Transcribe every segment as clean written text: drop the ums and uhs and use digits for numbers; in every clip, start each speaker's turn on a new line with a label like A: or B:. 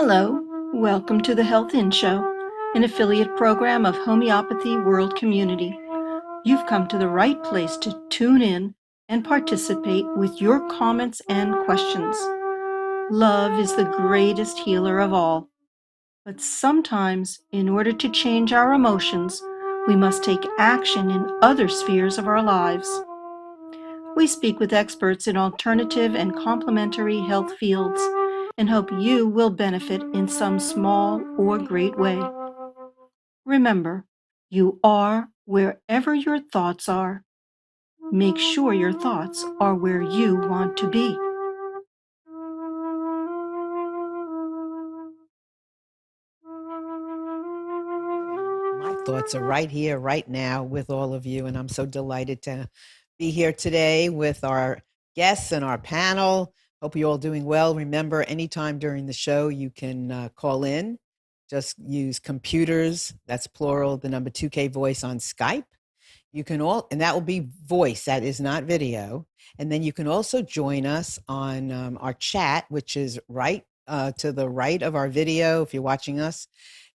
A: Hello, welcome to the Health In Show, an affiliate program of Homeopathy World Community. You've come to the right place to tune in and participate with your comments and questions. Love is the greatest healer of all. But sometimes, in order to change our emotions, we must take action in other spheres of our lives. We speak with experts in alternative and complementary health fields and hope you will benefit in some small or great way. Remember, you are wherever your thoughts are. Make sure your thoughts are where you want to be.
B: My thoughts are right here, right now with all of you. And I'm so delighted to be here today with our guests and our panel. Hope you're all doing well. Remember, anytime during the show, you can call in. Just use computers, that's plural, the number 2K voice on Skype. You can and that will be voice, that is not video. And then you can also join us on our chat, which is right to the right of our video if you're watching us.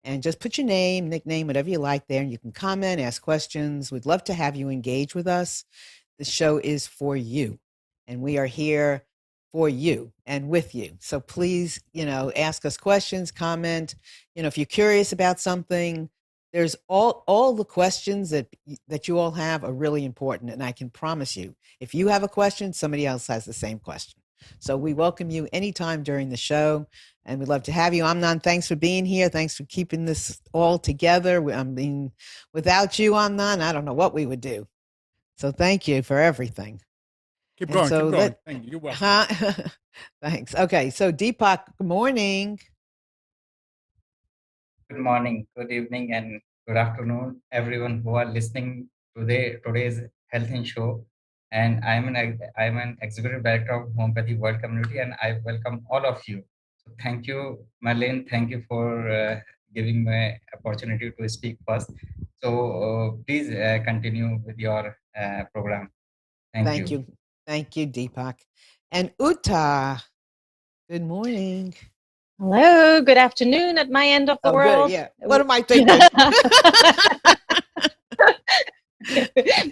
B: And just put your name, nickname, whatever you like there, and you can comment, ask questions. We'd love to have you engage with us. The show is for you, and we are here for you and with you. So please, ask us questions, comment. If you're curious about something, there's all the questions that you all have are really important, and I can promise you, if you have a question, somebody else has the same question. So we welcome you anytime during the show, and we'd love to have you. Amnon, thanks for being here. Thanks for keeping this all together. I mean, without you, Amnon, I don't know what we would do. So thank you for everything.
C: Keep going. Thank you. You're welcome.
B: Thanks. Okay, so Deepak, good morning.
D: Good morning, good evening, and good afternoon, everyone who are listening to today's Health In Show. And I'm an executive director of Homeopathy World Community, and I welcome all of you. So thank you, Marlene. Thank you for giving me opportunity to speak first. So please continue with your program. Thank you.
B: Thank you, Deepak. And Uta, good morning.
E: Hello, good afternoon at my end of the world.
B: Good, yeah. What am I thinking?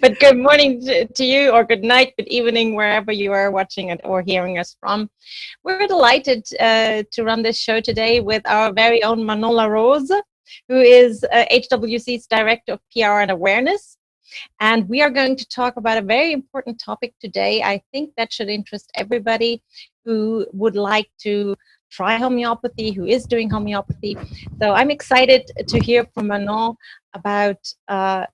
E: But good morning to you, or good night, good evening, wherever you are watching it or hearing us from. We're delighted to run this show today with our very own Manon Larose, who is HWC's Director of PR and Awareness. And we are going to talk about a very important topic today. I think that should interest everybody who would like to try homeopathy, who is doing homeopathy. So I'm excited to hear from Manon about the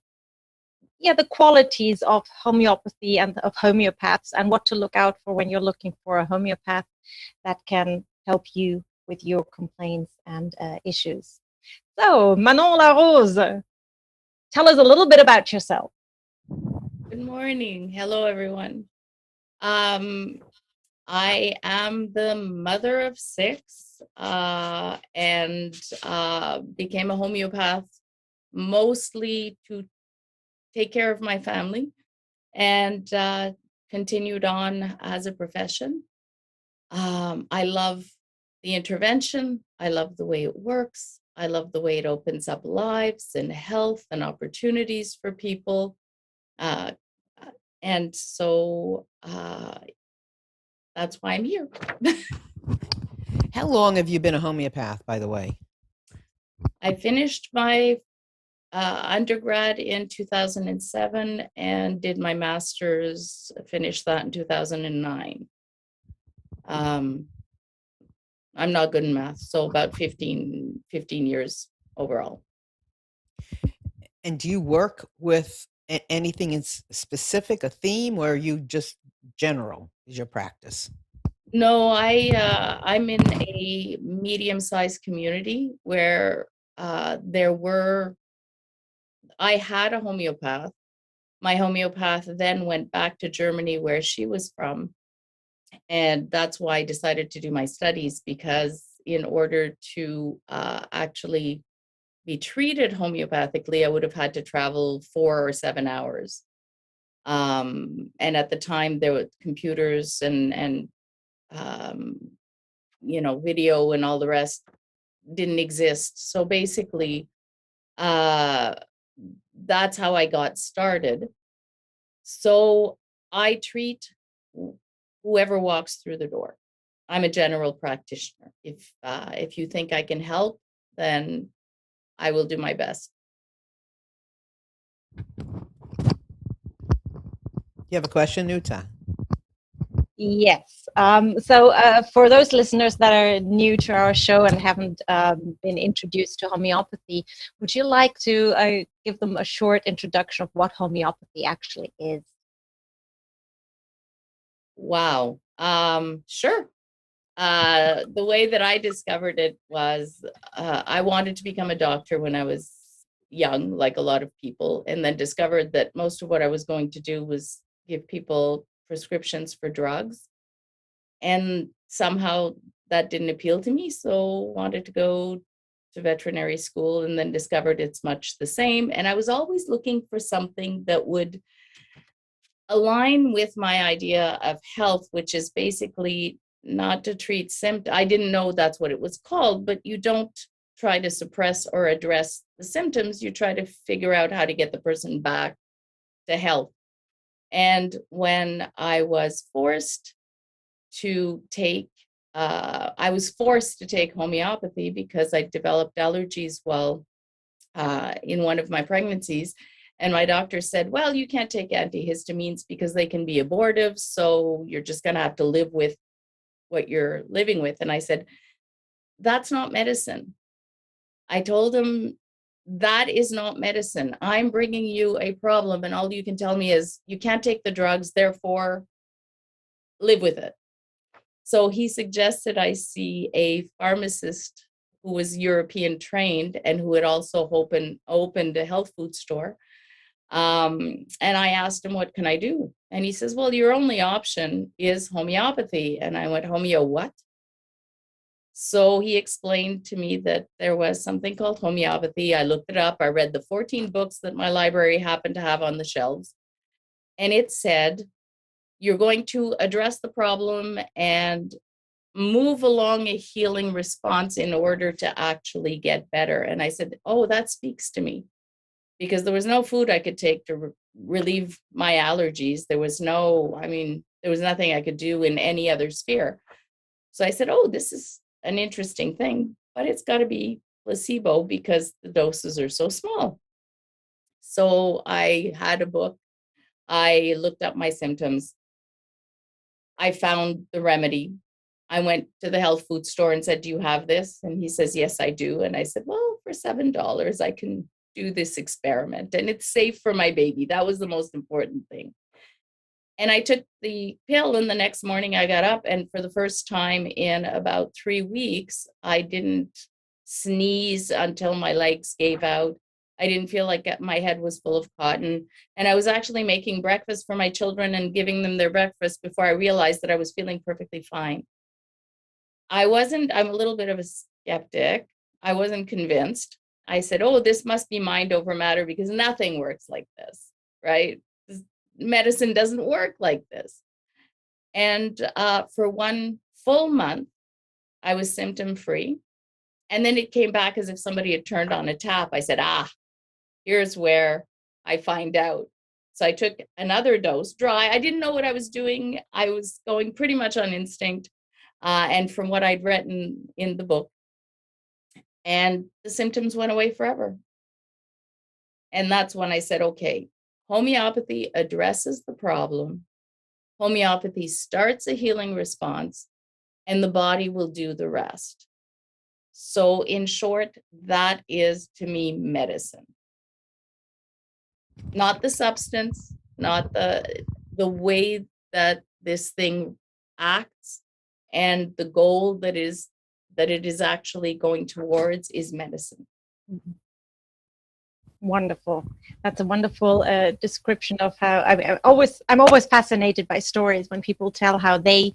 E: qualities of homeopathy and of homeopaths, and what to look out for when you're looking for a homeopath that can help you with your complaints and issues. So, Manon Larose, tell us a little bit about yourself.
F: Good morning. Hello, everyone. I am the mother of 6 and became a homeopath mostly to take care of my family, and continued on as a profession. I love the intervention. I love the way it works. I love the way it opens up lives and health and opportunities for people. And so that's why I'm here.
B: How long have you been a homeopath, by the way?
F: I finished my undergrad in 2007 and did my master's, finished that in 2009. I'm not good in math, so about 15 years overall.
B: And do you work with anything in specific, a theme, or are you just general is your practice?
F: No, I'm in a medium-sized community where I had a homeopath. My homeopath then went back to Germany, where she was from. And that's why I decided to do my studies, because in order to actually be treated homeopathically, I would have had to travel 4 or 7 hours. And at the time, there were computers and video and all the rest didn't exist. So basically, that's how I got started. So I treat whoever walks through the door. I'm a general practitioner. If you think I can help, then I will do my best.
B: You have a question, Nuta?
E: Yes. For those listeners that are new to our show and haven't been introduced to homeopathy, would you like to give them a short introduction of what homeopathy actually is?
F: Wow. Sure. The way that I discovered it was I wanted to become a doctor when I was young, like a lot of people, and then discovered that most of what I was going to do was give people prescriptions for drugs. And somehow that didn't appeal to me, so wanted to go to veterinary school, and then discovered it's much the same. And I was always looking for something that would align with my idea of health, which is basically not to treat symptoms. I didn't know that's what it was called, but you don't try to suppress or address the symptoms. You try to figure out how to get the person back to health. And when I was forced to take, I was forced to take homeopathy because I developed allergies while in one of my pregnancies. And my doctor said, well, you can't take antihistamines because they can be abortive. So you're just going to have to live with what you're living with. And I said, that's not medicine. I told him, that is not medicine. I'm bringing you a problem, and all you can tell me is you can't take the drugs, therefore live with it. So he suggested I see a pharmacist who was European trained and who had also opened a health food store. And I asked him, what can I do? And he says, well, your only option is homeopathy. And I went, homeo what? So he explained to me that there was something called homeopathy. I looked it up. I read the 14 books that my library happened to have on the shelves. And it said, you're going to address the problem and move along a healing response in order to actually get better. And I said, oh, that speaks to me, because there was no food I could take to relieve my allergies. There was nothing I could do in any other sphere. So I said, oh, this is an interesting thing, but it's got to be placebo because the doses are so small. So I had a book. I looked up my symptoms. I found the remedy. I went to the health food store and said, do you have this? And he says, yes, I do. And I said, well, for $7, I can do this experiment and it's safe for my baby. That was the most important thing. And I took the pill, and the next morning I got up, and for the first time in about 3 weeks, I didn't sneeze until my legs gave out. I didn't feel like my head was full of cotton. And I was actually making breakfast for my children and giving them their breakfast before I realized that I was feeling perfectly fine. I'm a little bit of a skeptic. I wasn't convinced. I said, oh, this must be mind over matter because nothing works like this, right? Medicine doesn't work like this. And for 1 full month, I was symptom free. And then it came back as if somebody had turned on a tap. I said, here's where I find out. So I took another dose, dry. I didn't know what I was doing. I was going pretty much on instinct and from what I'd written in the book. And the symptoms went away forever. And that's when I said, okay, homeopathy addresses the problem. Homeopathy starts a healing response, and the body will do the rest. So in short, that is to me medicine. Not the substance, not the way that this thing acts, and the goal that it is actually going towards is medicine.
E: Mm-hmm. Wonderful. That's a wonderful description of how I'm always fascinated by stories when people tell how they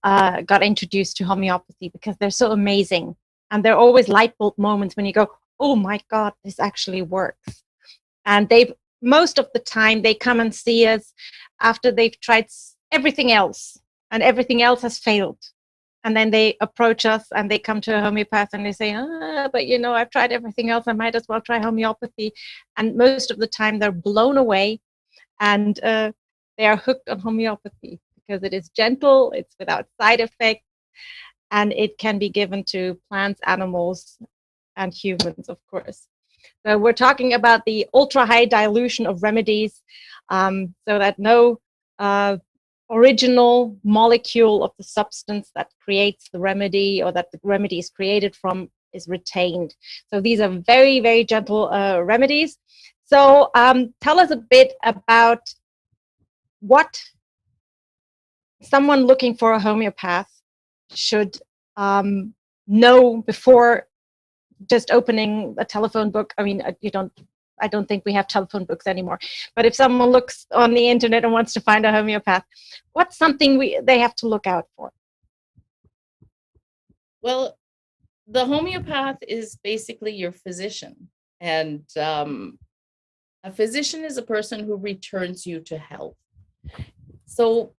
E: got introduced to homeopathy, because they're so amazing, and they're always light bulb moments when you go, oh my God, this actually works. And most of the time they come and see us after they've tried everything else, and everything else has failed. and then they approach us and they come to a homeopath and they say, but I've tried everything else. I might as well try homeopathy. And most of the time they're blown away and they are hooked on homeopathy because it is gentle, it's without side effects, and it can be given to plants, animals, and humans, of course. So we're talking about the ultra high dilution of remedies, so that no original molecule of the substance that creates the remedy or that the remedy is created from is retained. So these are very, very gentle remedies. So tell us a bit about what someone looking for a homeopath should know before just opening a telephone book. I mean, I don't think we have telephone books anymore. But if someone looks on the internet and wants to find a homeopath, what's something they have to look out for?
F: Well, the homeopath is basically your physician. And a physician is a person who returns you to health. So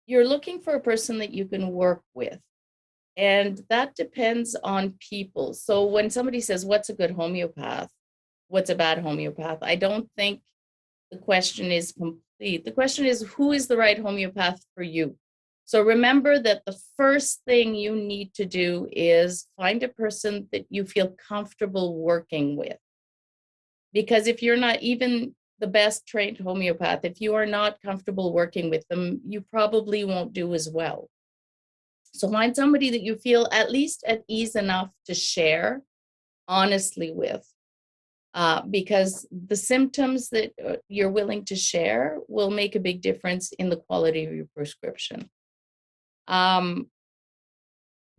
F: you're looking for a person that you can work with. And that depends on people. So when somebody says, what's a good homeopath? What's a bad homeopath? I don't think the question is complete. The question is, who is the right homeopath for you? So remember that the first thing you need to do is find a person that you feel comfortable working with. Because if you're not even the best trained homeopath, if you are not comfortable working with them, you probably won't do as well. So find somebody that you feel at least at ease enough to share honestly with, because the symptoms that you're willing to share will make a big difference in the quality of your prescription. The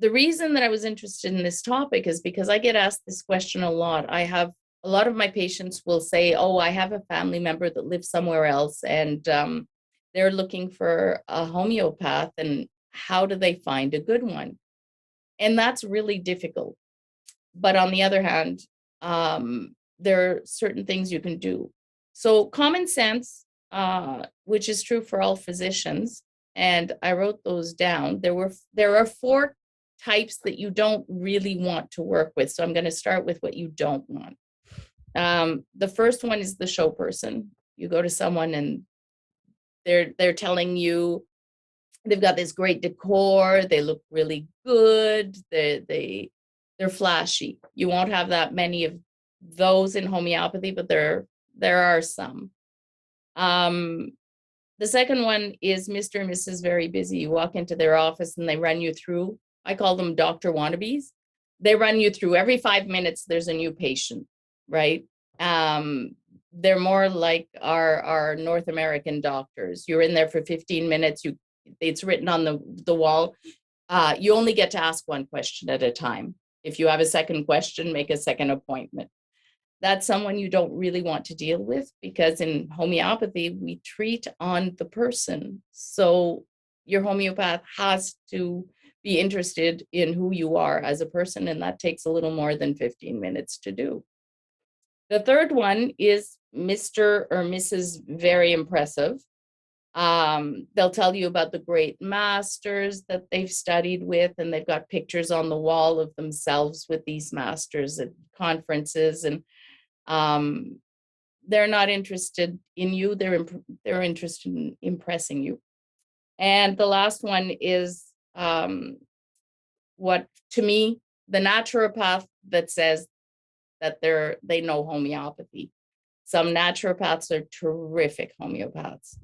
F: reason that I was interested in this topic is because I get asked this question a lot. I have a lot of my patients will say, oh, I have a family member that lives somewhere else and they're looking for a homeopath, and how do they find a good one? And that's really difficult. But on the other hand, there are certain things you can do. So common sense, which is true for all physicians, and I wrote those down. There are 4 types that you don't really want to work with. So I'm going to start with what you don't want. The first one is the show person. You go to someone and they're telling you they've got this great decor, they look really good, they're flashy. You won't have that many of those in homeopathy, but there are some. The second one is Mr. and Mrs. Very Busy. You walk into their office and they run you through, I call them Dr. Wannabes. They run you through every 5 minutes, there's a new patient, right? They're more like our North American doctors. You're in there for 15 minutes. It's written on the wall. You only get to ask one question at a time. If you have a second question, make a second appointment. That's someone you don't really want to deal with, because in homeopathy, we treat on the person. So your homeopath has to be interested in who you are as a person, and that takes a little more than 15 minutes to do. The third one is Mr. or Mrs. Very Impressive. They'll tell you about the great masters that they've studied with, and they've got pictures on the wall of themselves with these masters at conferences, and they're not interested in you. They're interested in impressing you. And the last one is what, to me, the naturopath that says that they know homeopathy. Some naturopaths are terrific homeopaths.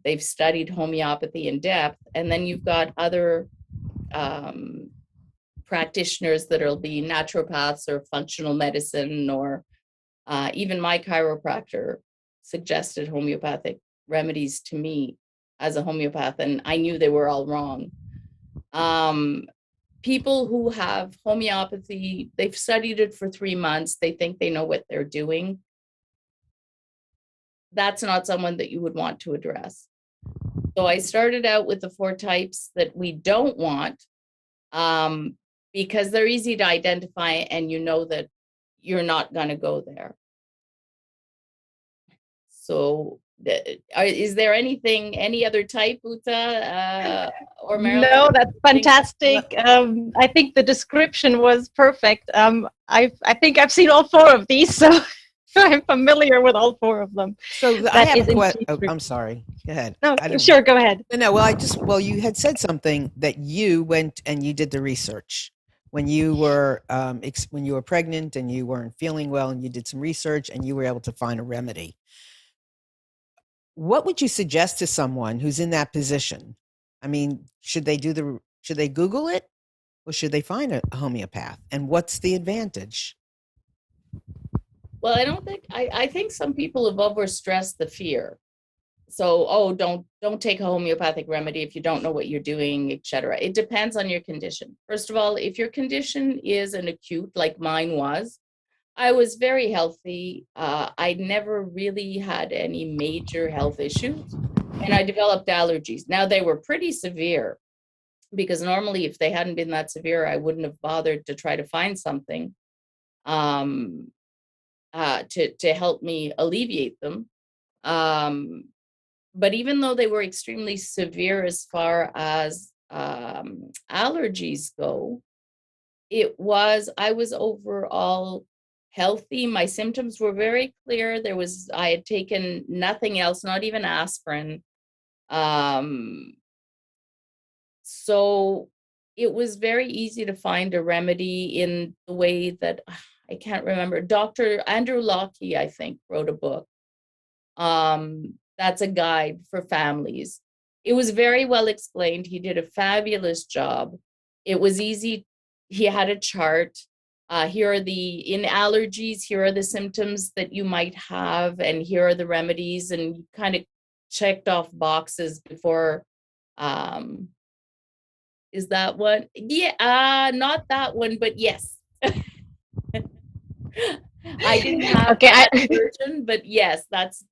F: They've studied homeopathy in depth. And then you've got other practitioners that'll be naturopaths or functional medicine, or even my chiropractor suggested homeopathic remedies to me as a homeopath, and I knew they were all wrong. People who have homeopathy, they've studied it for 3 months, they think they know what they're doing. That's not someone that you would want to address. So I started out with the 4 types that we don't want, because they're easy to identify and you know that you're not going to go there. So is there any other type, Uta or Marilyn?
E: No, that's fantastic. I think the description was perfect. I think I've seen all 4 of these, so I'm familiar with all 4 of them.
B: So I have a question. Oh, I'm sorry. Go ahead.
E: No, sure, go ahead.
B: No. Well, you had said something that you went and you did the research when you were pregnant and you weren't feeling well, and you did some research and you were able to find a remedy. What would you suggest to someone who's in that position? I mean, should they Google it, or should they find a homeopath? And what's the advantage?
F: Well, I think some people have overstressed the fear. So, don't take a homeopathic remedy if you don't know what you're doing, etc. It depends on your condition. First of all, if your condition is an acute, like mine was, I was very healthy. I never really had any major health issues, and I developed allergies. Now, they were pretty severe, because normally if they hadn't been that severe, I wouldn't have bothered to try to find something to help me alleviate them. But even though they were extremely severe as far as allergies go, I was overall healthy. My symptoms were very clear. I had taken nothing else, not even aspirin. So it was very easy to find a remedy in the way that, I can't remember, Dr. Andrew Lockheed, I think, wrote a book. That's a guide for families. It was very well explained. He did a fabulous job. It was easy. He had a chart. In allergies, here are the symptoms that you might have, and here are the remedies, and you kind of checked off boxes before. Is that one? Yeah, not that one, but yes. I didn't have that version, but yes, that's.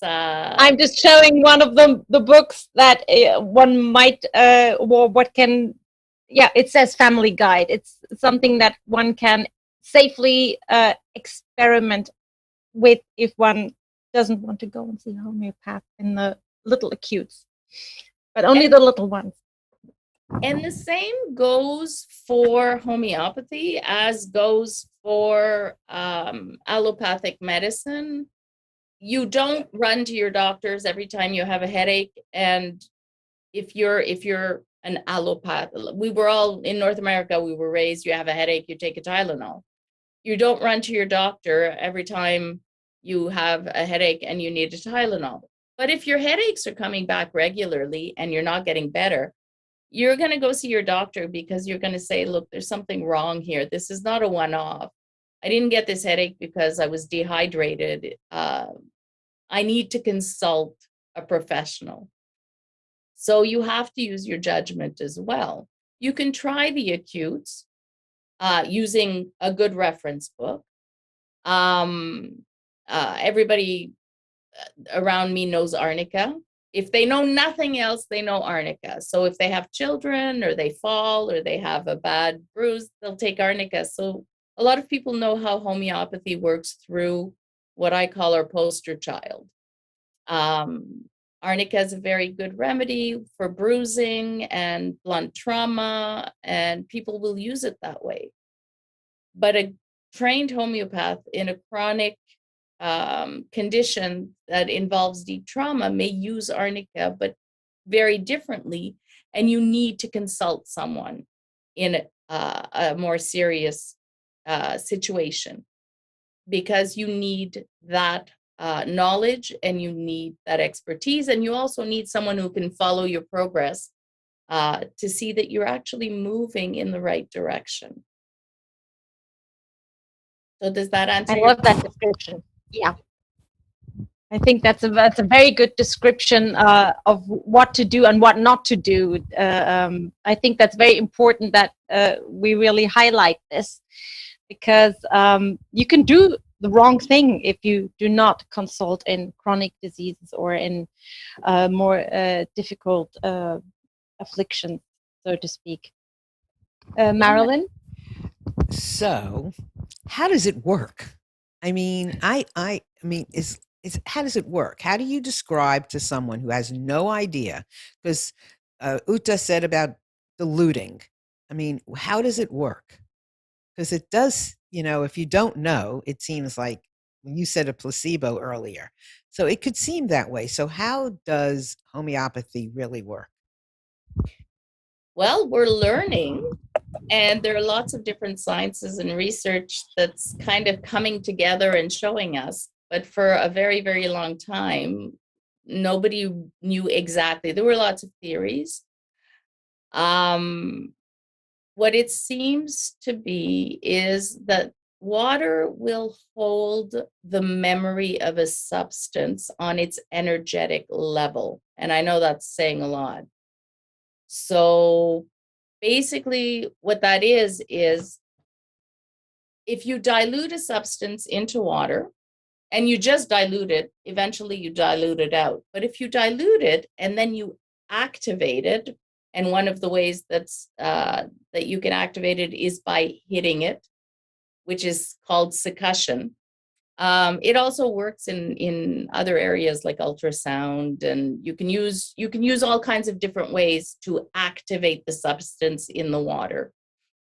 E: I'm just showing one of the books that one might, it says Family Guide. It's something that one can safely experiment with if one doesn't want to go and see a homeopath in the little acutes, but only the little ones.
F: And the same goes for homeopathy as goes for allopathic medicine. You don't run to your doctors every time you have a headache. And if you're an allopath, we were all in North America, we were raised, you have a headache, you take a Tylenol. You don't run to your doctor every time you have a headache and you need a Tylenol. But if your headaches are coming back regularly and you're not getting better, you're going to go see your doctor, because you're going to say, look, there's something wrong here. This is not a one-off. I didn't get this headache because I was dehydrated. I need to consult a professional. So you have to use your judgment as well. You can try the acutes using a good reference book. Everybody around me knows arnica. If they know nothing else, they know arnica. So if they have children, or they fall, or they have a bad bruise, they'll take arnica. So a lot of people know how homeopathy works through what I call our poster child. Arnica is a very good remedy for bruising and blunt trauma, and people will use it that way. But a trained homeopath in a chronic condition that involves deep trauma may use arnica, but very differently, and you need to consult someone in a more serious situation, because you need that knowledge, and you need that expertise, and you also need someone who can follow your progress to see that you're actually moving in the right direction. So does that answer?
E: I love that description. Yeah. I think that's a very good description of what to do and what not to do. I think that's very important that we really highlight this, because you can do the wrong thing if you do not consult in chronic diseases or in more difficult afflictions, so to speak. Marilyn?
B: So how does it work? I mean, I mean, how does it work? How do you describe to someone who has no idea? Because Uta said about diluting. I mean, how does it work? Because it does, if you don't know, it seems like you said a placebo earlier. So it could seem that way. So how does homeopathy really work?
F: Well, we're learning, and there are lots of different sciences and research that's kind of coming together and showing us. But for a very, very long time, nobody knew exactly. There were lots of theories. What it seems to be is that water will hold the memory of a substance on its energetic level. And I know that's saying a lot. So basically, what that is if you dilute a substance into water and you just dilute it, eventually you dilute it out. But if you dilute it and then you activate it, and one of the ways that you can activate it is by hitting it, which is called succussion. It also works in other areas like ultrasound, and you can use all kinds of different ways to activate the substance in the water.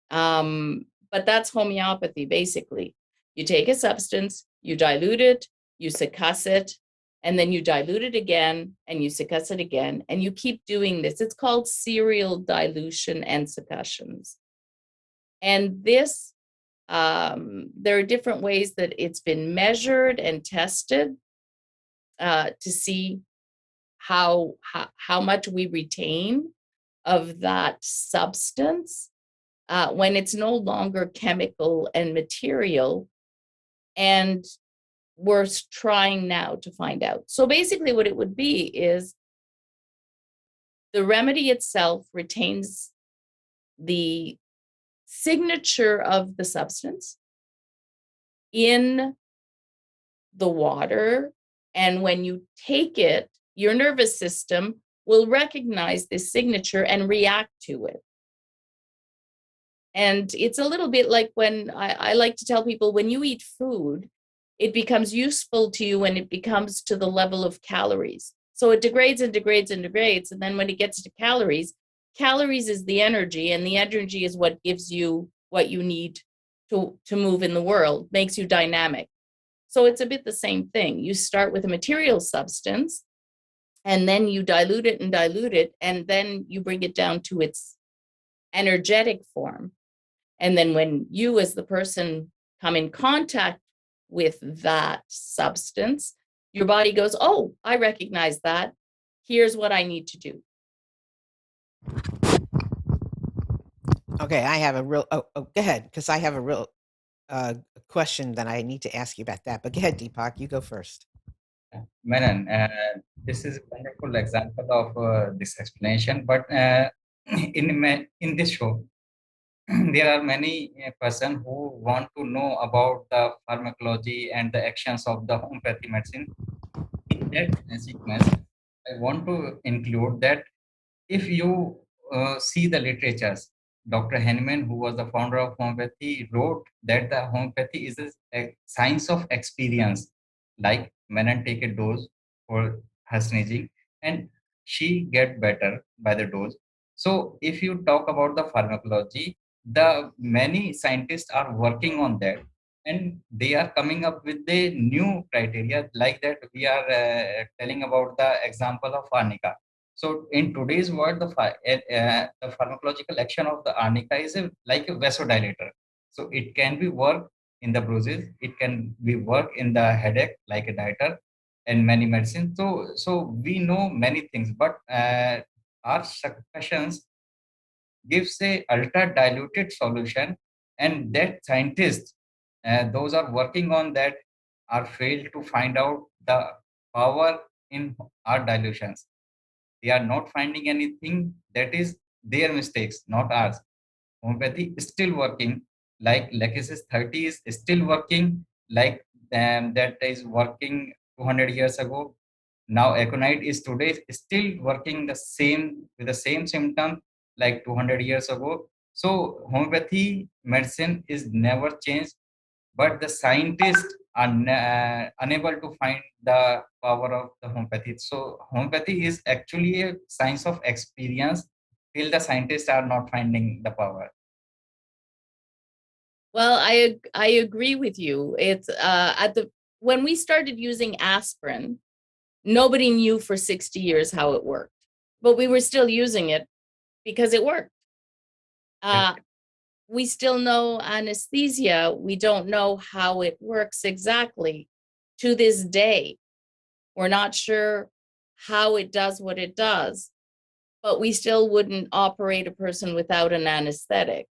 F: But that's homeopathy, basically. You take a substance, you dilute it, you succuss it, and then you dilute it again, and you succuss it again, and you keep doing this. It's called serial dilution and succussions. And this, there are different ways that it's been measured and tested to see how much we retain of that substance when it's no longer chemical and material, and we're trying now to find out. So basically what it would be is the remedy itself retains the signature of the substance in the water, and when you take it, your nervous system will recognize this signature and react to it. And it's a little bit like when I like to tell people, when you eat food, it becomes useful to you when it becomes to the level of calories. So it degrades and degrades and degrades. And then when it gets to calories is the energy, and the energy is what gives you what you need to move in the world, makes you dynamic. So it's a bit the same thing. You start with a material substance, and then you dilute it, and then you bring it down to its energetic form. And then when you as the person come in contact with that substance, your body goes, oh, I recognize that. Here's what I need to do.
B: Okay, I have a real, go ahead, because I have a real question that I need to ask you about that. But go ahead, Deepak, you go first.
D: Manon, this is a wonderful example of this explanation. But in this show, there are many persons who want to know about the pharmacology and the actions of the homeopathy medicine. In that sequence, I want to include that if you see the literatures, Dr. Henneman, who was the founder of homeopathy, wrote that the homeopathy is a science of experience. Like Manon take a dose for her sneezing, and she get better by the dose. So if you talk about the pharmacology, the many scientists are working on that, and they are coming up with the new criteria. Like that, we are telling about the example of arnica. So in today's world, the pharmacological action of the arnica is like a vasodilator. So it can be work in the bruises, it can be work in the headache like a diator, and many medicines. So we know many things, but our succussions gives a ultra diluted solution, and that scientists, those are working on that, are failed to find out the power in our dilutions. They are not finding anything. That is their mistakes, not ours. Homeopathy is still working, like Lachesis 30 is still working, like that is working 200 years ago. Now Aconite is today still working the same with the same symptom like 200 years ago. So homeopathy medicine is never changed, but the scientists unable to find the power of the homeopathy. So homeopathy is actually a science of experience till the scientists are not finding the power.
F: Well, I agree with you. It's when we started using aspirin, nobody knew for 60 years how it worked, but we were still using it because it worked. We still know anesthesia. We don't know how it works exactly. To this day, we're not sure how it does what it does, but we still wouldn't operate a person without an anesthetic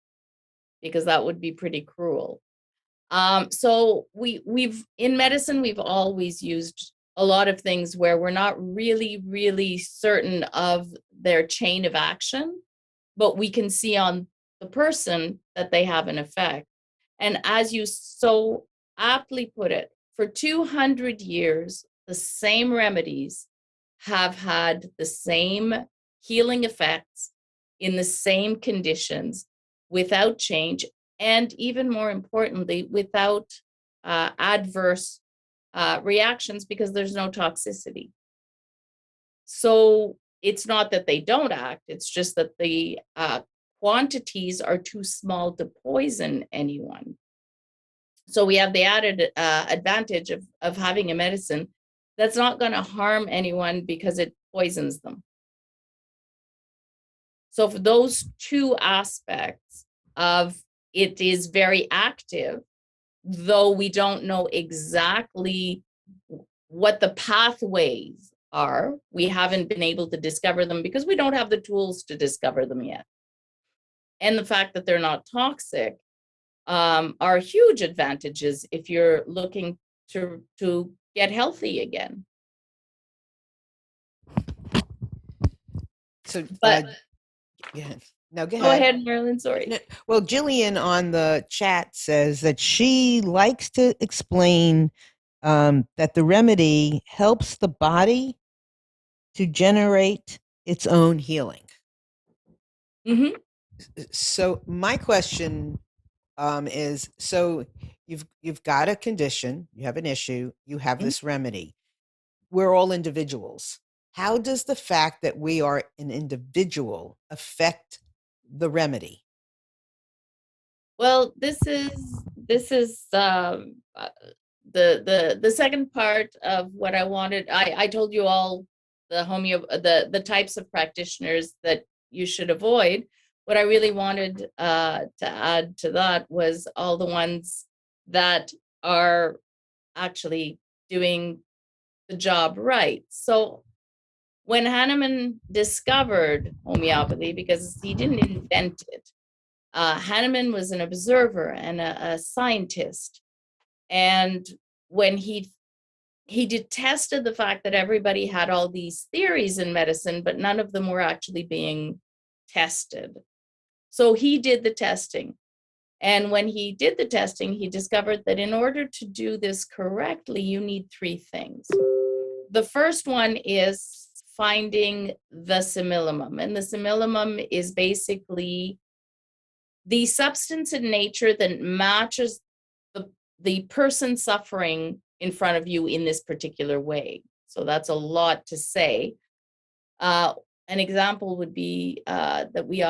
F: because that would be pretty cruel. So we've in medicine, we've always used a lot of things where we're not really certain of their chain of action, but we can see on the person that they have an effect. And as you so aptly put it, for 200 years, the same remedies have had the same healing effects in the same conditions without change, and even more importantly, without adverse reactions because there's no toxicity. So it's not that they don't act, it's just that the quantities are too small to poison anyone. So we have the added advantage of having a medicine that's not going to harm anyone because it poisons them. So for those two aspects of it is very active, though we don't know exactly what the pathways are, we haven't been able to discover them because we don't have the tools to discover them yet. And the fact that they're not toxic are huge advantages if you're looking to get healthy again.
B: So,
F: but
B: yeah. No, go ahead.
F: Go ahead, Marilyn. Sorry.
B: Well, Jillian on the chat says that she likes to explain that the remedy helps the body to generate its own healing.
F: Mm-hmm.
B: So my question is: so you've got a condition, you have an issue, you have this remedy. We're all individuals. How does the fact that we are an individual affect the remedy?
F: Well, this is the second part of what I wanted. I told you all the types of practitioners that you should avoid. What I really wanted to add to that was all the ones that are actually doing the job right. So when Hahnemann discovered homeopathy, because he didn't invent it, Hahnemann was an observer and a scientist. And when he detested the fact that everybody had all these theories in medicine, but none of them were actually being tested. So he did the testing. And when he did the testing, he discovered that in order to do this correctly, you need three things. The first one is finding the simillimum. And the simillimum is basically the substance in nature that matches the person suffering in front of you in this particular way. So that's a lot to say. An example would be that we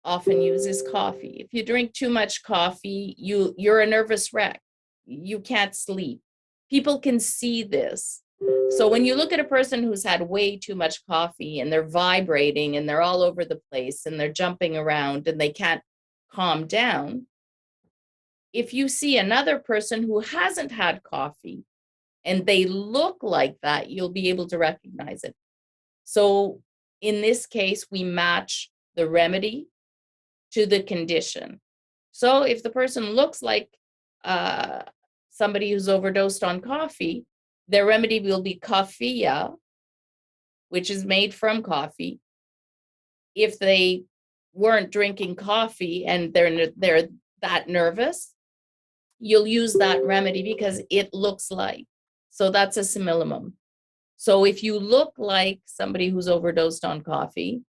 F: often use is coffee. If you drink too much coffee, you're a nervous wreck. You can't sleep. People can see this. So when you look at a person who's had way too much coffee and they're vibrating and they're all over the place and they're jumping around and they can't calm down, if you see another person who hasn't had coffee and they look like that, you'll be able to recognize it. So in this case, we match the remedy to the condition. So if the person looks like somebody who's overdosed on coffee, their remedy will be coffea, which is made from coffee. If they weren't drinking coffee and they're that nervous, you'll use that remedy because it looks like. So that's a simillimum. So if you look like somebody who's overdosed on coffee,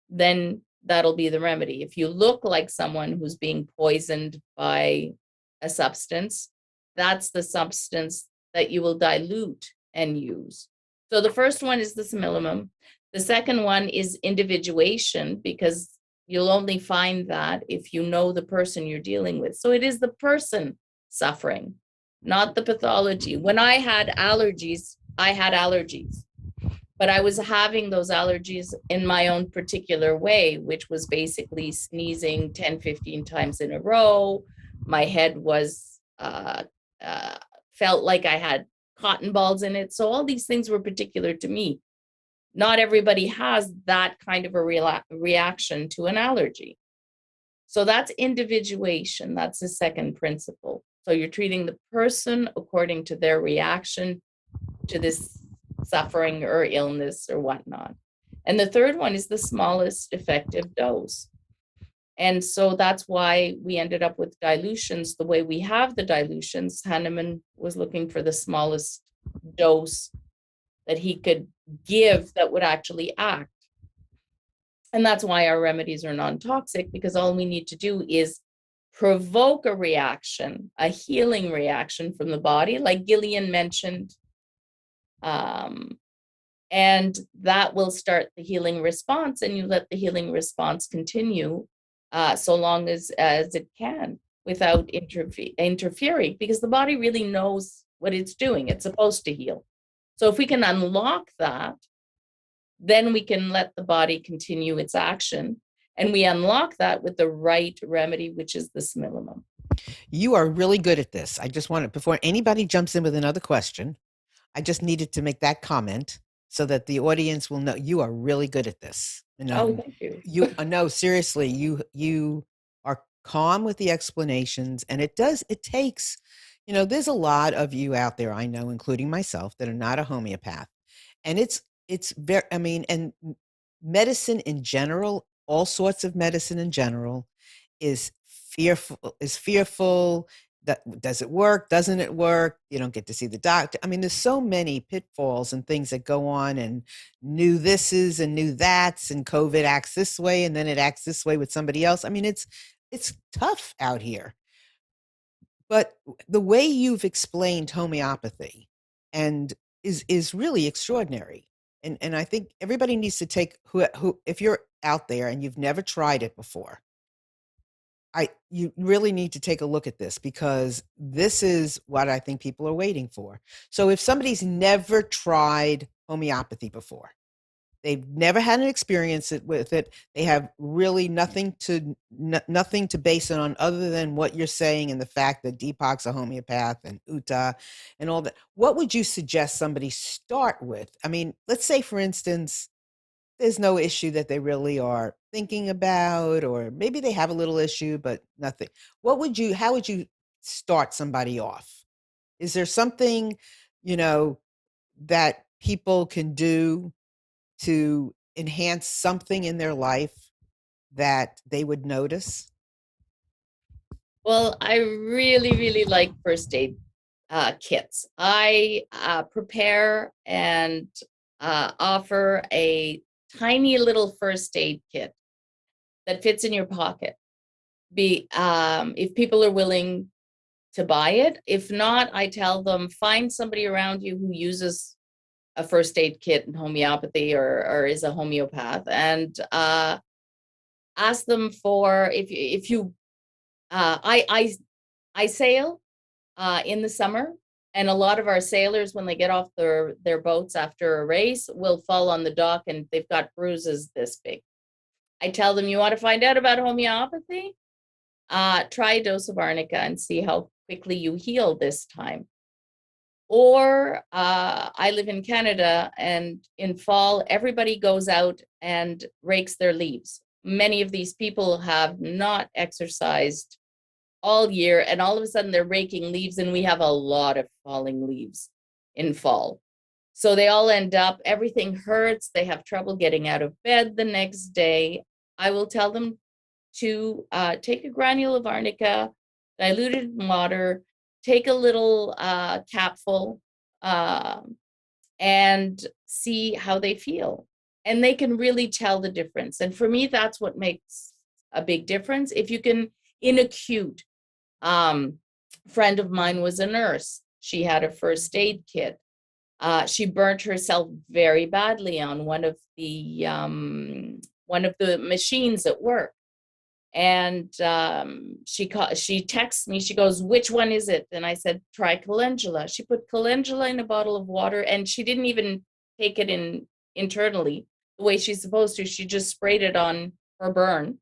F: then that'll be the remedy. If you look like someone who's being poisoned by a substance, that's the substance that you will dilute and use. So the first one is the simillimum. The second one is individuation, because you'll only find that if you know the person you're dealing with. So it is the person suffering, not the pathology. When I had allergies, but I was having those allergies in my own particular way, which was basically sneezing 10, 15 times in a row. My head was, felt like I had cotton balls in it. So all these things were particular to me. Not everybody has that kind of a reaction to an allergy. So that's individuation. That's the second principle. So you're treating the person according to their reaction to this suffering or illness or whatnot. And the third one is the smallest effective dose. And so that's why we ended up with dilutions the way we have the dilutions. Hahnemann was looking for the smallest dose that he could give that would actually act. And that's why our remedies are non-toxic, because all we need to do is provoke a reaction, a healing reaction from the body, like Gillian mentioned. And that will start the healing response, and you let the healing response continue so long as it can without interfering, because the body really knows what it's doing. It's supposed to heal. So if we can unlock that, then we can let the body continue its action. And we unlock that with the right remedy, which is the simillimum.
B: You are really good at this. I just wanted, before anybody jumps in with another question, I just needed to make that comment so that the audience will know you are really good at this.
F: Oh, thank you.
B: No, seriously, you are calm with the explanations, and it takes, there's a lot of you out there, I know, including myself, that are not a homeopath. And it's very, and medicine in general, all sorts of medicine in general is fearful. That does it work? Doesn't it work? You don't get to see the doctor. There's so many pitfalls and things that go on, and new thises and new that's, and COVID acts this way and then it acts this way with somebody else. It's tough out here. But the way you've explained homeopathy and is really extraordinary. And I think everybody needs to take who if you're out there and you've never tried it before, you really need to take a look at this, because this is what I think people are waiting for. So if somebody's never tried homeopathy before, they've never had an experience with it, they have really nothing to base it on other than what you're saying and the fact that Deepak's a homeopath and Uta and all that, what would you suggest somebody start with? Let's say, for instance, there's no issue that they really are thinking about, or maybe they have a little issue, but nothing. How would you start somebody off? Is there something, that people can do to enhance something in their life that they would notice?
F: Well, I really, really like first aid kits. I prepare and offer a tiny little first aid kit that fits in your pocket. If people are willing to buy it. If not, I tell them, find somebody around you who uses a first aid kit in homeopathy or is a homeopath, and ask them for, if you I sail in the summer, and a lot of our sailors, when they get off their boats after a race, will fall on the dock and they've got bruises this big. I tell them, you want to find out about homeopathy? Try a dose of arnica and see how quickly you heal this time. Or I live in Canada, and in fall, everybody goes out and rakes their leaves. Many of these people have not exercised all year, and all of a sudden they're raking leaves, and we have a lot of falling leaves in fall. So they all end up, everything hurts, they have trouble getting out of bed the next day. I will tell them to take a granule of arnica, dilute it in water, take a little capful, and see how they feel. And they can really tell the difference. And for me, that's what makes a big difference. If you can, in acute, friend of mine was a nurse. She had a first aid kit. She burnt herself very badly on one of the machines at work. And she texts me, she goes, "Which one is it?" And I said, "Try calendula." She put calendula in a bottle of water, and she didn't even take it in internally the way she's supposed to. She just sprayed it on her burn.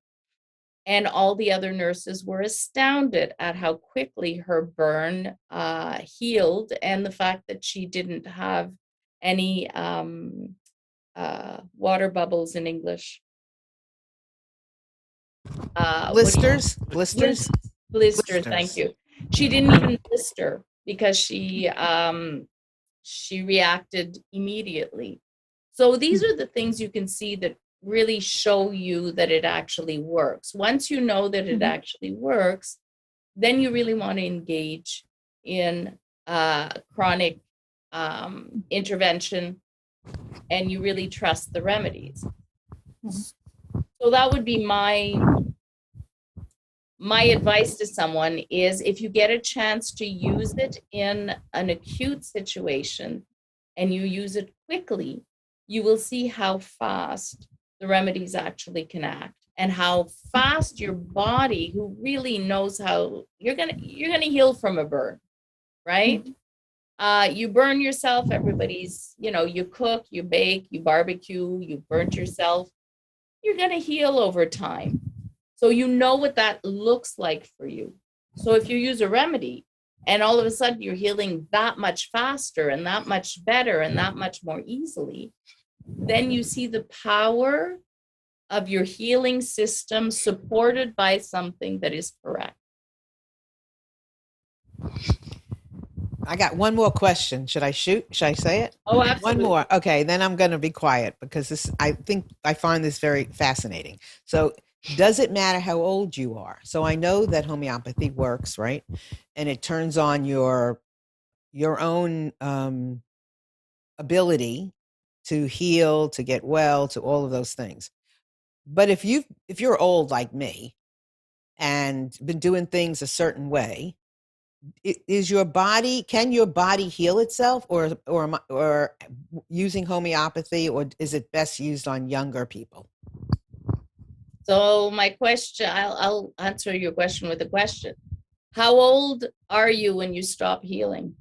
F: And all the other nurses were astounded at how quickly her burn healed, and the fact that she didn't have any water bubbles in English.
B: Blisters.
F: Blister, thank you. She didn't even blister because she reacted immediately. So these are the things you can see that really show you that it actually works. Once you know that it actually works, then you really want to engage in chronic intervention, and you really trust the remedies. So that would be my advice to someone is, if you get a chance to use it in an acute situation and you use it quickly, you will see how fast the remedies actually can act, and how fast your body, who really knows how you're gonna heal from a burn, right? You burn yourself, everybody's, you cook, you bake, you barbecue, you burnt yourself, you're gonna heal over time. So you know what that looks like for you. So if you use a remedy and all of a sudden you're healing that much faster and that much better and that much more easily, then you see the power of your healing system supported by something that is correct.
B: I got one more question. Should I shoot? Should I say it?
F: Oh, absolutely.
B: One more. Okay, then I'm going to be quiet, because I find this very fascinating. So, does it matter how old you are? So I know that homeopathy works, right? And it turns on your own ability to heal, to get well, to all of those things. But if you're old like me and been doing things a certain way, can your body heal itself, or using homeopathy, or is it best used on younger people?
F: So my question, I'll answer your question with a question. How old are you when you stop healing?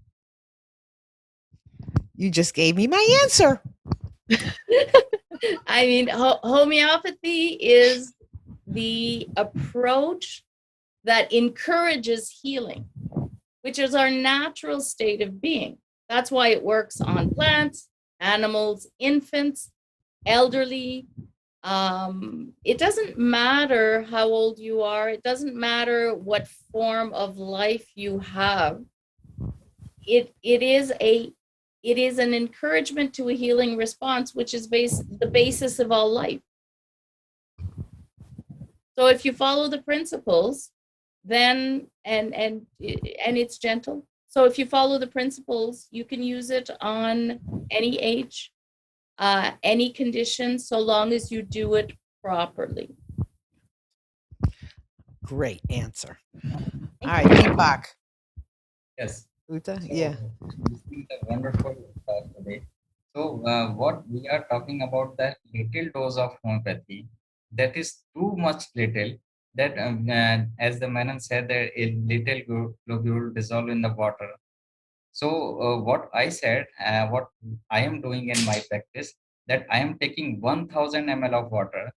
B: You just gave me my answer.
F: I mean, homeopathy is the approach that encourages healing, which is our natural state of being. That's why it works on plants, animals, infants, elderly. It doesn't matter how old you are. It doesn't matter what form of life you have. It is an encouragement to a healing response, which is the basis of all life. So if you follow the principles, then and it's gentle. So if you follow the principles, you can use it on any age, any condition, so long as you do it properly.
B: Great answer. All right, Deepak.
D: Yes.
B: Uta,
D: so,
B: yeah.
D: This is a wonderful talk today. So what we are talking about, that little dose of homeopathy, that is too much little, that as the Manon said, that a little globule dissolve in the water. So what I said, what I am doing in my practice, that I am taking 1000 ml of water,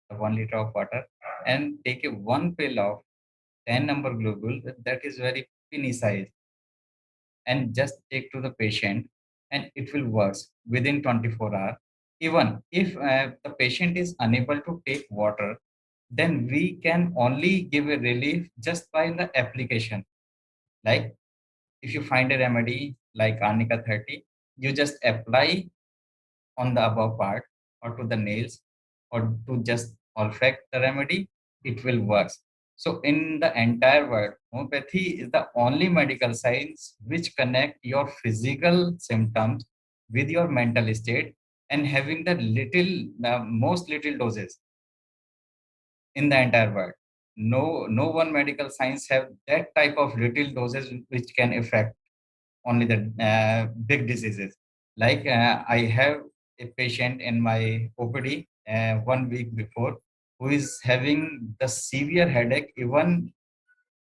D: 1 liter of water, and take a one pill of 10 number globule, that is very tiny size, and just take to the patient, and it will work within 24 hours. Even if the patient is unable to take water, then we can only give a relief just by the application. Like if you find a remedy like Arnica 30, you just apply on the above part or to the nails, or to just olfact the remedy, it will work. So in the entire world, homeopathy is the only medical science which connect your physical symptoms with your mental state, and having the most little doses in the entire world. No one medical science have that type of little doses which can affect only the big diseases. Like I have a patient in my OPD 1 week before who is having the severe headache. Even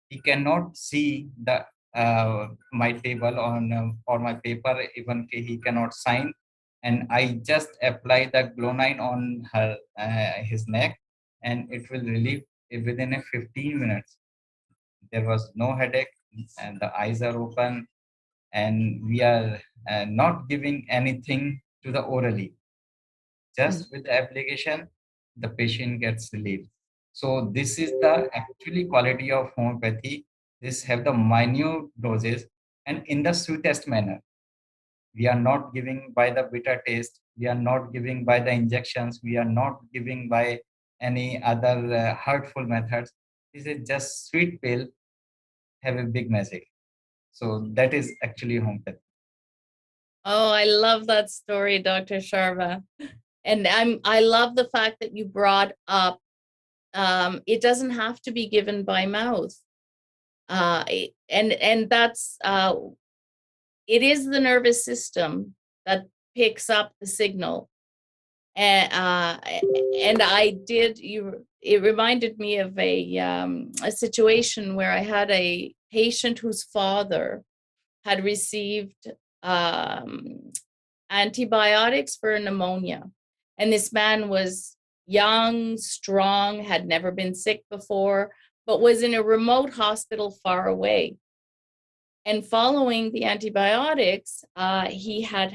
D: he cannot see the my table on or my paper. Even he cannot sign. And I just apply the glonine on his neck, and it will relieve it within a 15 minutes. There was no headache, and the eyes are open, and we are not giving anything to the orally. Just with the application, the patient gets relief. So this is the actually quality of homeopathy. This have the minute doses and in the sweetest manner. We are not giving by the bitter taste. We are not giving by the injections. We are not giving by any other hurtful methods. This is just sweet pill, have a big magic. So that is actually homeopathy.
F: Oh, I love that story, Dr. Sharma. And I love the fact that you brought up it doesn't have to be given by mouth. And that's it is the nervous system that picks up the signal. And it reminded me of a situation where I had a patient whose father had received antibiotics for pneumonia. And this man was young, strong, had never been sick before, but was in a remote hospital far away. And following the antibiotics, he had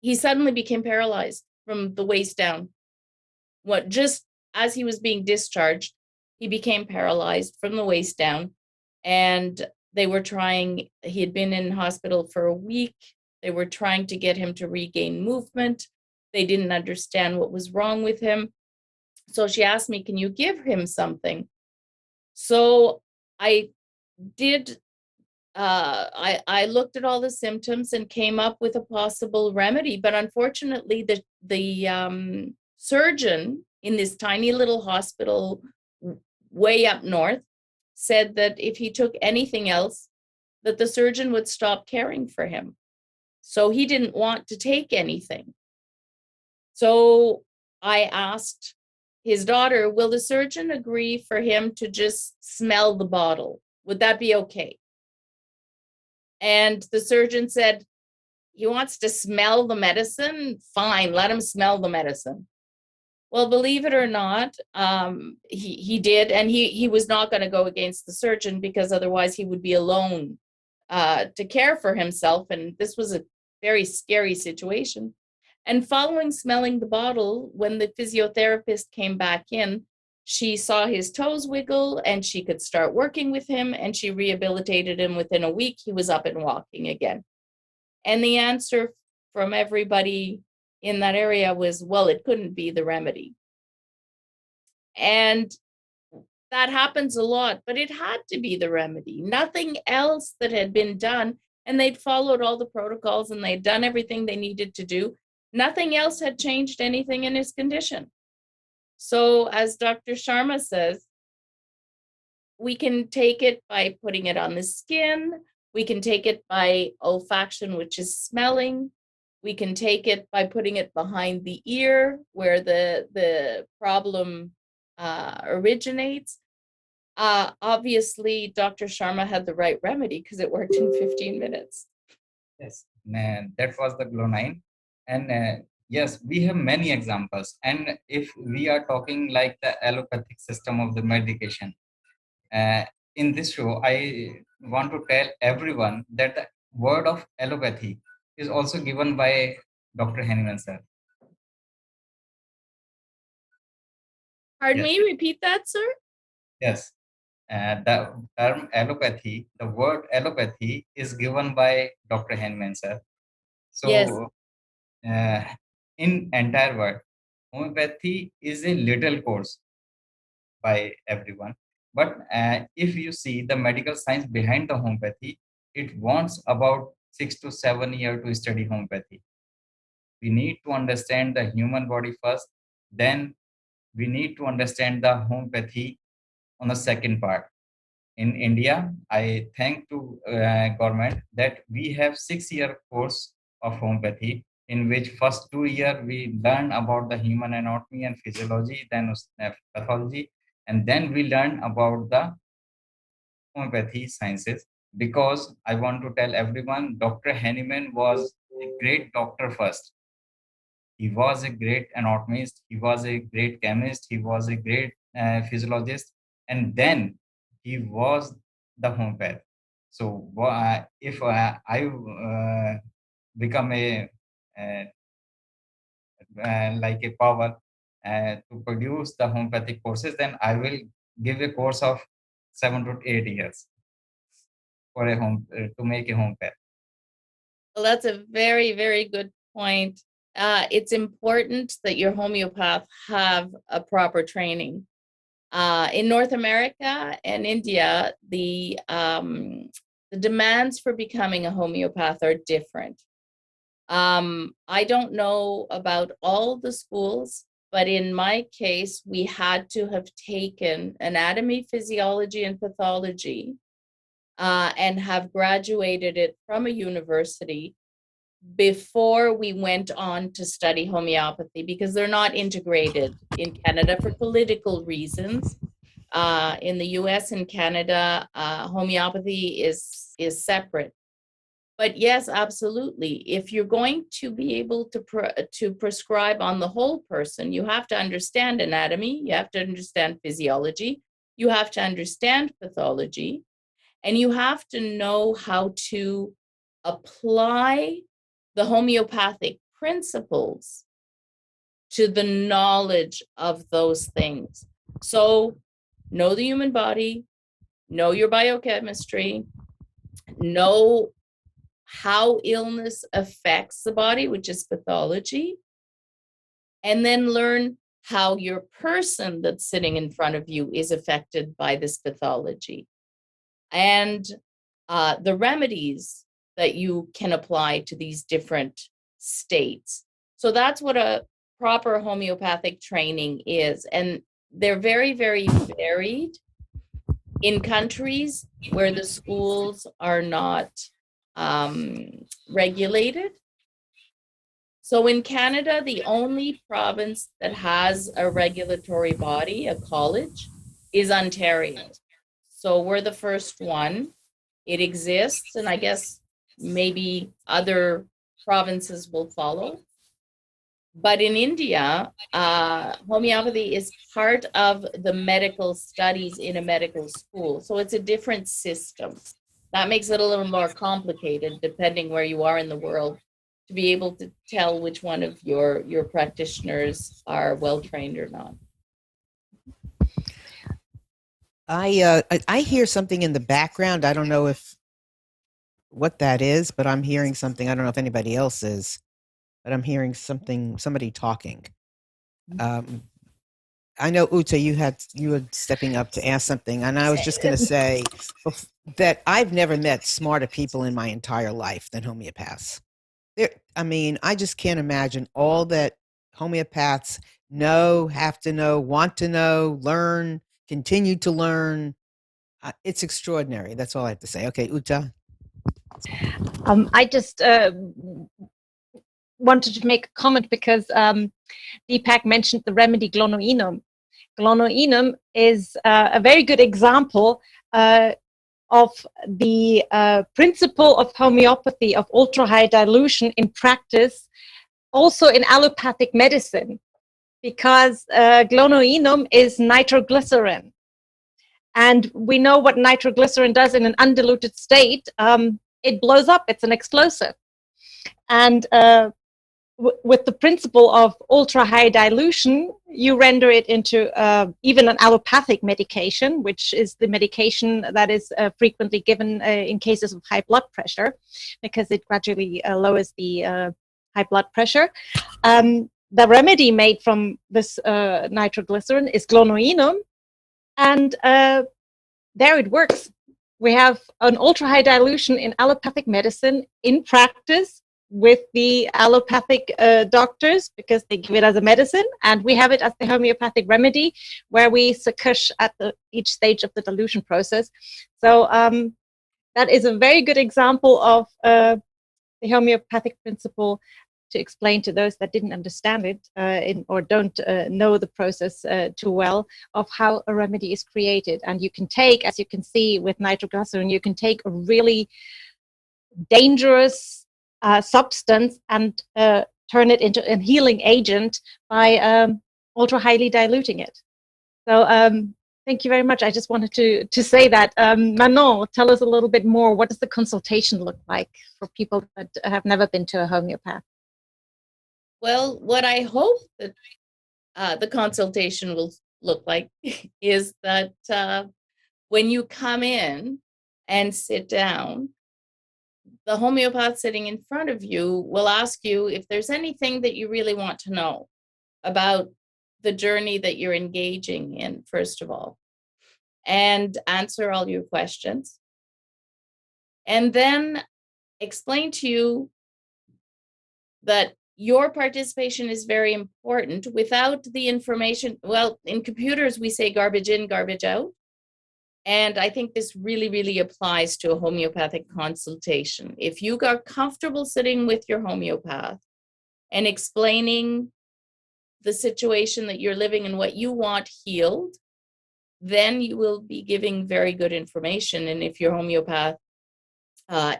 F: he suddenly became paralyzed from the waist down. Just as he was being discharged, he became paralyzed from the waist down. And he had been in hospital for a week. They were trying to get him to regain movement. They didn't understand what was wrong with him. So she asked me, can you give him something? So I did, I looked at all the symptoms and came up with a possible remedy. But unfortunately, the surgeon in this tiny little hospital way up north said that if he took anything else, that the surgeon would stop caring for him. So he didn't want to take anything. So I asked his daughter, will the surgeon agree for him to just smell the bottle? Would that be okay? And the surgeon said, he wants to smell the medicine? Fine, let him smell the medicine. Well, believe it or not, he did, and he was not going to go against the surgeon because otherwise he would be alone to care for himself, and this was a very scary situation. And following smelling the bottle, when the physiotherapist came back in, she saw his toes wiggle and she could start working with him, and she rehabilitated him. Within a week, he was up and walking again. And the answer from everybody in that area was, well, it couldn't be the remedy. And that happens a lot, but it had to be the remedy. Nothing else that had been done, and they'd followed all the protocols and they'd done everything they needed to do. Nothing else had changed anything in his condition. So as Dr. Sharma says, we can take it by putting it on the skin. We can take it by olfaction, which is smelling. We can take it by putting it behind the ear where the problem originates. Obviously, Dr. Sharma had the right remedy because it worked in 15 minutes.
D: Yes, that was the glonine. And yes, we have many examples. And if we are talking like the allopathic system of the medication, in this show, I want to tell everyone that the word of allopathy is also given by Dr. Henneman sir.
F: Pardon me, repeat that, sir?
D: Yes. The term allopathy, the word allopathy is given by Dr. Henneman sir. So
F: yes.
D: In entire world, homeopathy is a little course by everyone. But if you see the medical science behind the homeopathy, it wants about 6 to 7 years to study homeopathy. We need to understand the human body first, then we need to understand the homeopathy on the second part. in India, I thank to government that we have 6-year course of homeopathy, in which first 2 year we learn about the human anatomy and physiology, then pathology, and then we learn about the homeopathy sciences. Because I want to tell everyone, Dr. Henneman was a great doctor first. He was a great anatomist, he was a great chemist, he was a great physiologist, and then he was the homeopath. So if I become a uh, like a power to produce the homeopathic courses, then I will give a course of 7 to 8 years for a home to make a homeopath.
F: Well, that's a very, very good point. It's important that your homeopath have a proper training. In North America and India, the demands for becoming a homeopath are different. I don't know about all the schools, but in my case, we had to have taken anatomy, physiology, and pathology and have graduated it from a university before we went on to study homeopathy, because they're not integrated in Canada for political reasons. In the US and Canada, homeopathy is separate. But yes, absolutely. If you're going to be able to prescribe on the whole person, you have to understand anatomy, you have to understand physiology, you have to understand pathology, and you have to know how to apply the homeopathic principles to the knowledge of those things. So know the human body, know your biochemistry, know how illness affects the body, which is pathology, and then learn how your person that's sitting in front of you is affected by this pathology, and the remedies that you can apply to these different states. So that's what a proper homeopathic training is. And they're very, very varied in countries where the schools are not regulated. So in Canada, the only province that has a regulatory body, a college, is Ontario. So we're the first one. It exists, and I guess maybe other provinces will follow. But in India, homeopathy is part of the medical studies in a medical school. So it's a different system. That makes it a little more complicated depending where you are in the world to be able to tell which one of your practitioners are well trained or not.
B: I hear something in the background. I don't know what that is, but I'm hearing something. I don't know if anybody else is, but I'm hearing somebody talking. I know, Uta, you were stepping up to ask something, and I was just going to say that I've never met smarter people in my entire life than homeopaths. I just can't imagine all that homeopaths know, have to know, want to know, learn, continue to learn. It's extraordinary. That's all I have to say. Okay, Uta.
E: I just wanted to make a comment because Deepak mentioned the remedy glonoenum. Glonoenum is a very good example of the principle of homeopathy, of ultra-high dilution in practice, also in allopathic medicine, because glonoenum is nitroglycerin. And we know what nitroglycerin does in an undiluted state. It blows up, it's an explosive. And with the principle of ultra-high dilution, you render it into even an allopathic medication, which is the medication that is frequently given in cases of high blood pressure, because it gradually lowers the high blood pressure. The remedy made from this nitroglycerin is glonoenum, and there it works. We have an ultra-high dilution in allopathic medicine in practice with the allopathic doctors because they give it as a medicine, and we have it as the homeopathic remedy where we succush at each stage of the dilution process. So that is a very good example of the homeopathic principle to explain to those that didn't understand it or don't know the process too well of how a remedy is created. And you can take, as you can see with nitroglycerin, you can take a really dangerous substance and turn it into a healing agent by ultra highly diluting it. So thank you very much. I just wanted to say that. Manon, tell us a little bit more. What does the consultation look like for people that have never been to a homeopath?
F: Well, what I hope that the consultation will look like is that when you come in and sit down, the homeopath sitting in front of you will ask you if there's anything that you really want to know about the journey that you're engaging in, first of all, and answer all your questions. And then explain to you that your participation is very important. Without the information, well, in computers, we say garbage in, garbage out. And I think this really, really applies to a homeopathic consultation. If you got comfortable sitting with your homeopath and explaining the situation that you're living and what you want healed, then you will be giving very good information. And if your homeopath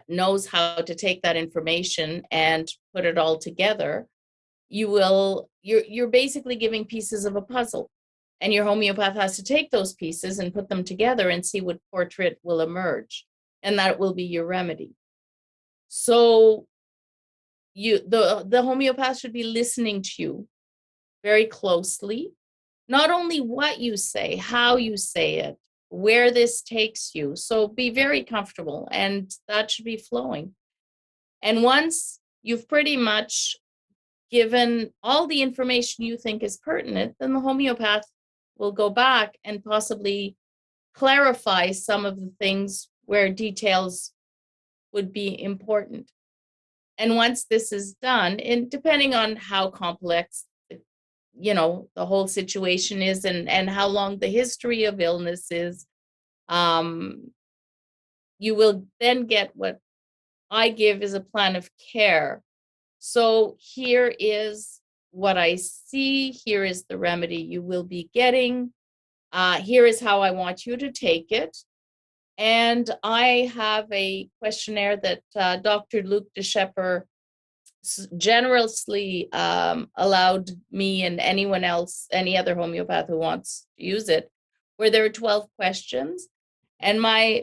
F: knows how to take that information and put it all together, you're basically giving pieces of a puzzle. And your homeopath has to take those pieces and put them together and see what portrait will emerge. And that will be your remedy. So the homeopath should be listening to you very closely. Not only what you say, how you say it, where this takes you. So be very comfortable, and that should be flowing. And once you've pretty much given all the information you think is pertinent, then the homeopath will go back and possibly clarify some of the things where details would be important. And once this is done, and depending on how complex the whole situation is and how long the history of illness is, you will then get what I give is a plan of care. So here is what I see. Here is the remedy you will be getting. Here is how I want you to take it. And I have a questionnaire that Dr. Luc de Schepper generously allowed me and anyone else, any other homeopath who wants to use it, where there are 12 questions. And my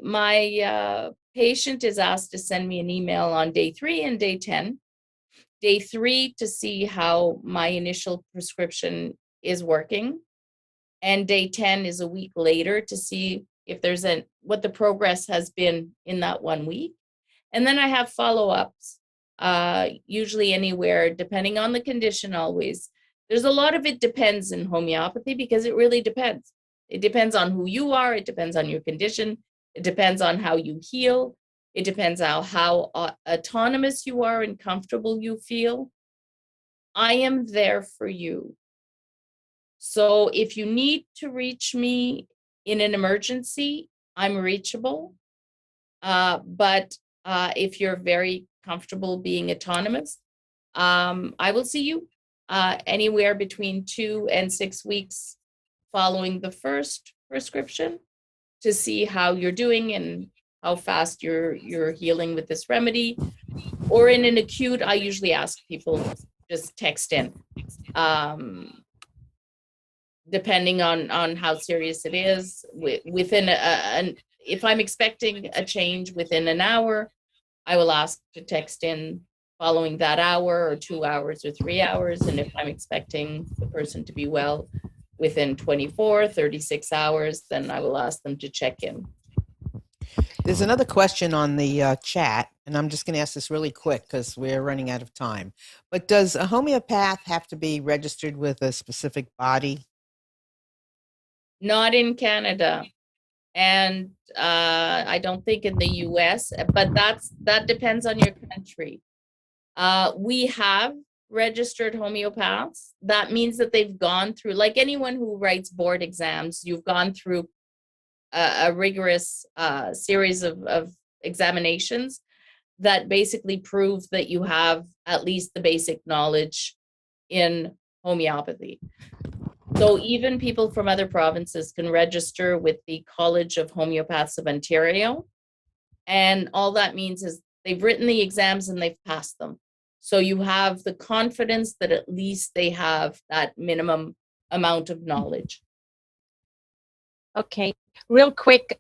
F: patient is asked to send me an email on day 3 and day 10. Day 3 to see how my initial prescription is working. And day 10 is a week later to see if there's what the progress has been in that 1 week. And then I have follow-ups, usually anywhere, depending on the condition always. There's a lot of it depends in homeopathy because it really depends. It depends on who you are. It depends on your condition. It depends on how you heal. It depends on how autonomous you are and comfortable you feel. I am there for you. So if you need to reach me in an emergency, I'm reachable. But if you're very comfortable being autonomous, I will see you anywhere between 2 and 6 weeks following the first prescription to see how you're doing and how fast you're healing with this remedy. Or in an acute, I usually ask people just text in, depending on how serious it is. Within if I'm expecting a change within an hour, I will ask to text in following that hour or 2 hours or 3 hours. And if I'm expecting the person to be well within 24, 36 hours, then I will ask them to check in.
B: There's another question on the chat, and I'm just going to ask this really quick because we're running out of time. But does a homeopath have to be registered with a specific body?
F: Not in Canada. And I don't think in the US, but that depends on your country. We have registered homeopaths. That means that they've gone through, like anyone who writes board exams, you've gone through a rigorous series of examinations that basically prove that you have at least the basic knowledge in homeopathy. So even people from other provinces can register with the College of Homeopaths of Ontario. And all that means is they've written the exams and they've passed them. So you have the confidence that at least they have that minimum amount of knowledge.
E: Okay, real quick,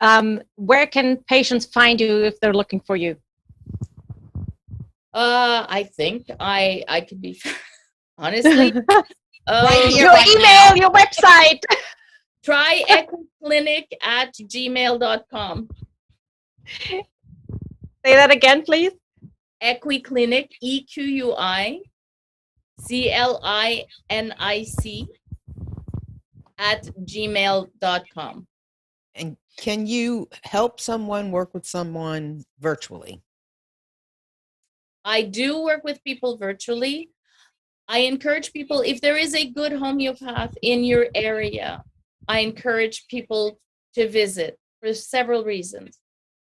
E: where can patients find you if they're looking for you?
F: I think I could be, honestly.
B: Right here,
E: your
B: right
E: email,
B: now.
E: your website.
F: Try equiclinic@gmail.com.
E: Say that again, please.
F: Equiclinic, EQUICLINIC @gmail.com.
B: And can you help someone work with someone virtually?
F: I do work with people virtually. I encourage people, if there is a good homeopath in your area, I encourage people to visit for several reasons.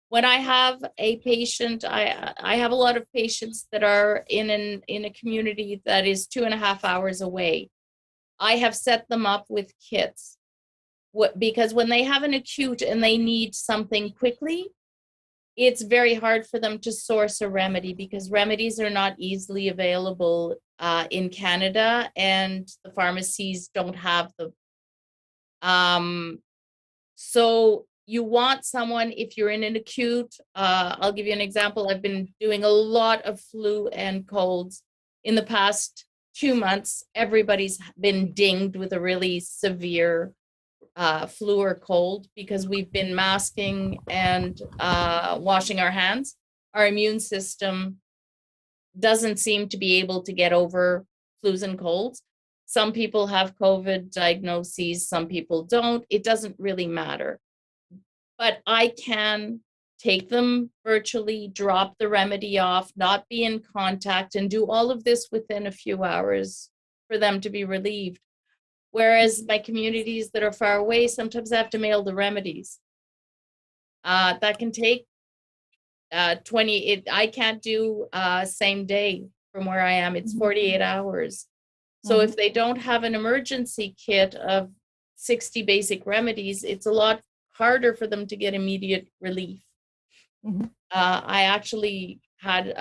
F: When I have a patient, I have a lot of patients that are in a community that is 2.5 hours away. I have set them up with kits. Because when they have an acute and they need something quickly, it's very hard for them to source a remedy because remedies are not easily available in Canada, and the pharmacies don't have them. So you want someone, if you're in an acute, I'll give you an example. I've been doing a lot of flu and colds. In the past 2 months, everybody's been dinged with a really severe flu or cold because we've been masking and washing our hands. Our immune system doesn't seem to be able to get over flus and colds. Some people have COVID diagnoses, some people don't. It doesn't really matter. But I can take them virtually, drop the remedy off, not be in contact, and do all of this within a few hours for them to be relieved. Whereas my communities that are far away, sometimes I have to mail the remedies. That can take 20, I can't do same day from where I am. It's 48 hours. So if they don't have an emergency kit of 60 basic remedies, it's a lot harder for them to get immediate relief. I actually had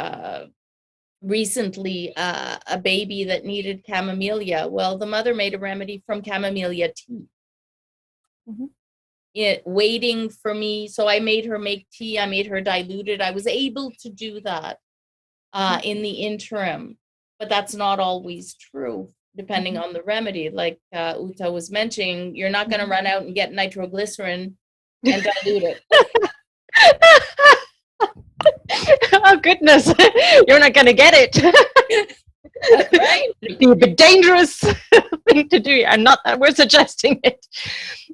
F: recently a baby that needed chamomilla. Well, the mother made a remedy from chamomilla tea. Waiting for me. So I made her make tea. I made her dilute it. I was able to do that in the interim, but that's not always true depending on the remedy. Like Uta was mentioning, you're not going to run out and get nitroglycerin and dilute it.
E: Oh goodness, you're not going to get it.
F: That's right.
E: It'd be a bit dangerous thing to do. I'm not that we're suggesting it.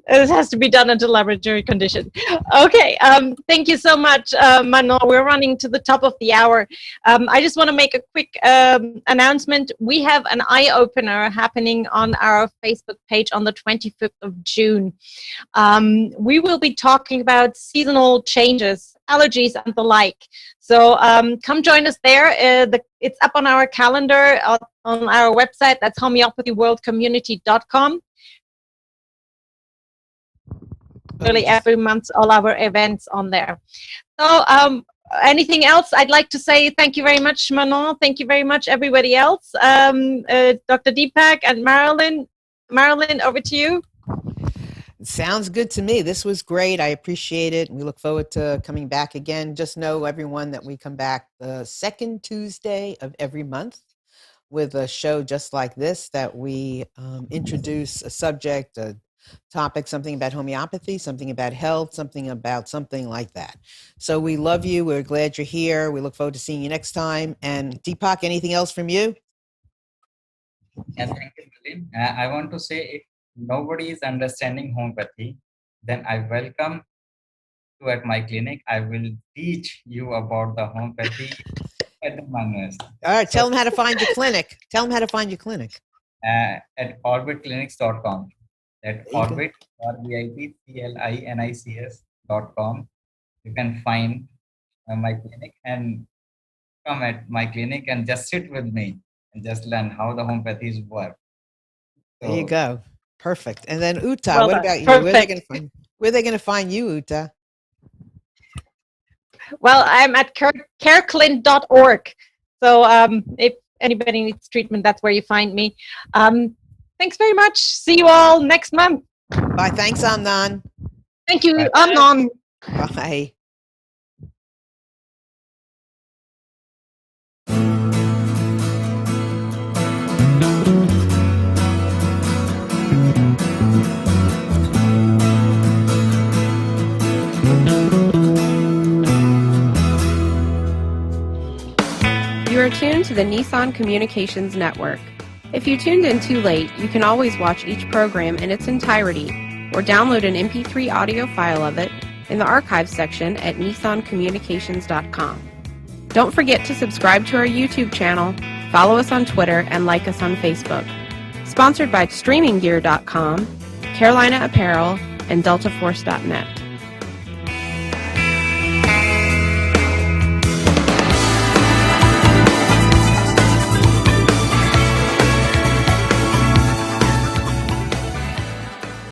E: This has to be done under laboratory conditions. Okay, thank you so much, Manon. We're running to the top of the hour. I just want to make a quick announcement. We have an eye-opener happening on our Facebook page on the 25th of June. We will be talking about seasonal changes, allergies, and the like. So come join us there. It's up on our calendar on our website. That's homeopathyworldcommunity.com. Really every month, all our events on there. So anything else I'd like to say? Thank you very much, Manon. Thank you very much, everybody else. Dr. Deepak and Marilyn. Marilyn, over to you.
B: Sounds good to me. This was great. I appreciate it. We look forward to coming back again. Just know, everyone, that we come back the second Tuesday of every month with a show just like this, that we introduce a subject, a topic, something about homeopathy, something about health, something like that. So we love you. We're glad you're here. We look forward to seeing you next time. And Deepak, anything else from you?
D: Yes, thank you, Lily. I want to say, if nobody is understanding homeopathy, then I welcome you at my clinic. I will teach you about the homeopathy at the Manon.
B: All right, tell them how to find your clinic. Tell them how to find your clinic.
D: At orbitclinics.com. At orbit, orbitclinics.com. You can find my clinic and come at my clinic and just sit with me and just learn how the homeopathies work.
B: So, there you go. Perfect. And then Uta,
E: well,
B: what about you?
E: Perfect.
B: Where are they going to find you, Uta?
E: Well, I'm at careclint.org. So if anybody needs treatment, that's where you find me. Thanks very much. See you all next month.
B: Bye. Thanks, Amnon.
E: Thank you, Amnon.
B: Bye.
G: You are tuned to the Nissan Communications Network. If you tuned in too late, you can always watch each program in its entirety or download an MP3 audio file of it in the archives section at nissancommunications.com. Don't forget to subscribe to our YouTube channel, follow us on Twitter, and like us on Facebook. Sponsored by StreamingGear.com, Carolina Apparel, and DeltaForce.net.